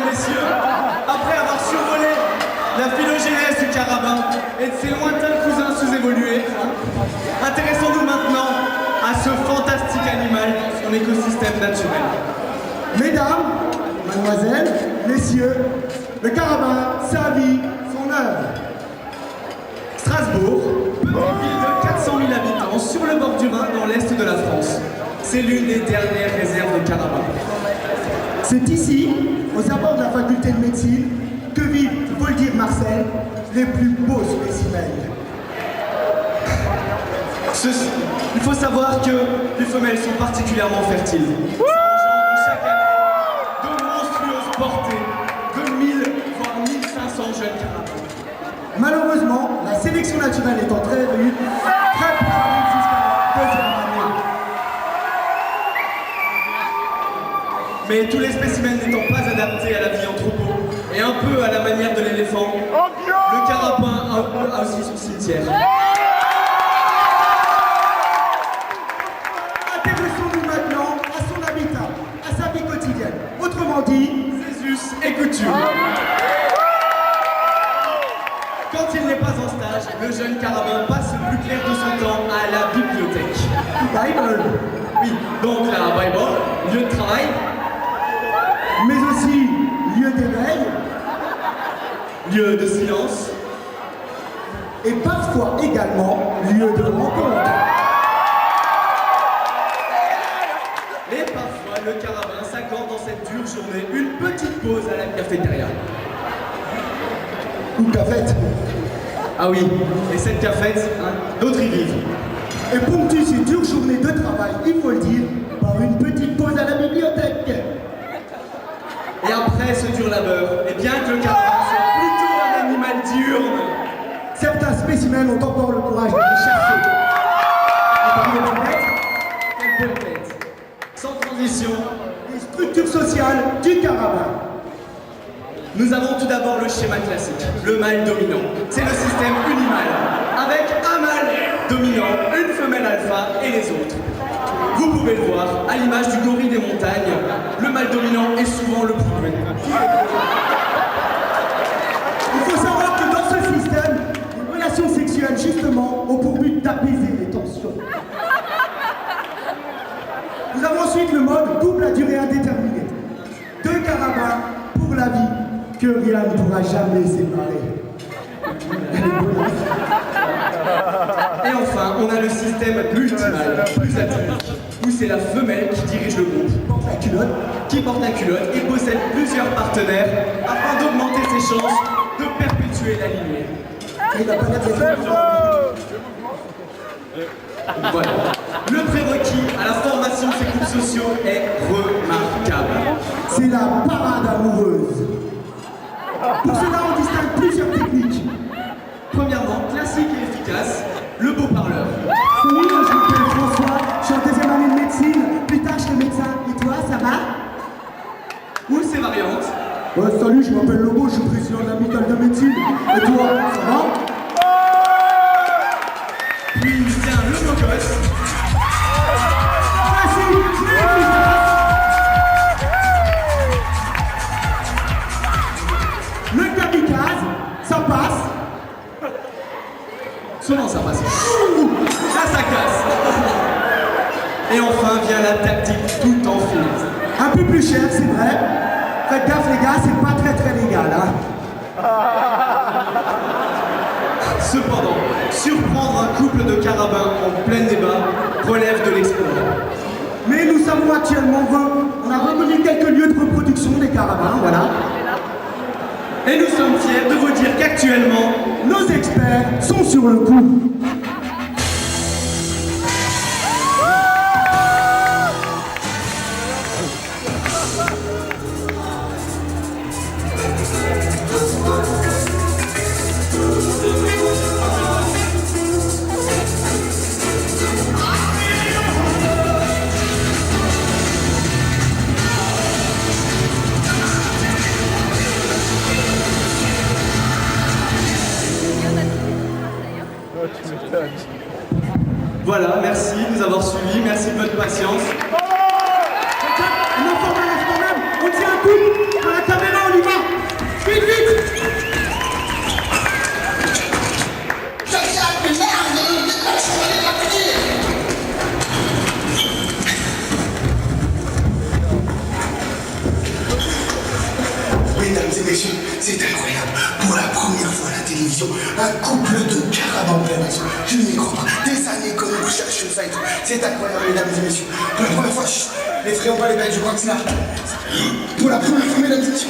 mesdames, messieurs, après avoir survolé la phylogénèse du carabin et de ses lointains cousins sous-évolués, intéressons-nous maintenant à ce fantastique animal dans son écosystème naturel. Mesdames, mademoiselles, messieurs, le carabin, sa vie, son œuvre. Strasbourg, petite ville de 400 000 habitants sur le bord du Rhin dans l'est de la France. C'est l'une des dernières réserves de carabins. C'est ici, aux abords de la faculté de médecine, que vivent, il faut le dire Marcel, les plus beaux spécimens. Il faut savoir que les femelles sont particulièrement fertiles. Ça engendre chaque année de monstrueuses portées de 1000 voire 1500 jeunes carabins. Malheureusement, la sélection naturelle étant très rude, très peu arrivent jusqu'à la deuxième année. Mais tous les spécimens n'étant pas adaptés à la vie en troupeau, et un peu à la manière de l'éléphant, le carapin a aussi son cimetière. Intéressons-nous maintenant à son habitat, à sa vie quotidienne. Autrement dit, Ses us et coutumes. Quand il n'est pas en stage, le jeune carabin passe le plus clair de son temps à la bibliothèque. Bible, Oui, donc la Bible, lieu de travail, mais aussi lieu d'éveil, lieu de silence, et parfois également lieu de rencontre. et parfois le carabin s'accorde dans cette dure journée une petite pause à la cafétéria. Ou cafette. Ah oui, et cette cafette, hein, d'autres y vivent. Et ponctue ces dures journées de travail, il faut le dire, par une petite pause à la bibliothèque. Et après ce dur labeur, et bien que le carabin soit plutôt un animal diurne, Certains spécimens ont encore le courage d'aller chercher. Et parmi les bonnes bêtes, quelle belle tête. Sans transition, les structures sociales du carabin. nous avons tout d'abord le schéma classique, le mâle dominant. C'est le système unimal, avec un mâle dominant, une femelle alpha et les autres. Vous pouvez le voir, à l'image du gorille des montagnes, le mâle dominant est souvent le plus doué. Il faut savoir que dans ce système, les relations sexuelles, justement, ont pour but d'apaiser les tensions. Nous avons ensuite le mode double à durée indéterminée. Deux carabins pour la vie que rien ne pourra jamais séparer. Et enfin, on a le système multimâle, plus atypique, où c'est la femelle qui dirige le groupe, Porte la culotte. qui porte la culotte et possède plusieurs partenaires afin d'augmenter ses chances de perpétuer la lignée. Il n'a pas l'air d'être Voilà. Le prérequis à la formation de ces groupes sociaux est remarquable. C'est la parade amoureuse. Pour cela, on distingue plusieurs techniques. Premièrement, classique et efficace, le beau parleur. Salut, moi je m'appelle François, je suis en deuxième année de médecine. Plus tard, je serai médecin. Et toi, ça va? Ou ses variantes, Salut, je m'appelle Lobo, je suis président de l'amicale de médecine. Et toi, ça va? puis il vient le beau gosse, Facile, efficace. Le kamikaze, ça passe. souvent ça passe. Là ça casse. Et enfin vient la tactique tout en finesse. Un peu plus cher, c'est vrai. Faites gaffe, les gars, c'est pas très légal, hein. Cependant, surprendre un couple de carabins en plein débat relève de l'exploit. Mais nous savons actuellement, on a reconnu quelques lieux de reproduction des carabins, voilà. Et nous sommes fiers de vous dire qu'actuellement, Nos experts sont sur le coup. voilà, merci de nous avoir suivis, merci de votre patience. On informe quand même, on tient un coup, quand la caméra on télévision. Un couple de carabins en plein action. Je n'y crois pas. Des années que nous cherchons ça et tout. C'est incroyable, mesdames et messieurs. Pour la première fois, chut, les frères, on va les mettre, je crois que c'est là. Pour la première fois, mesdames et messieurs.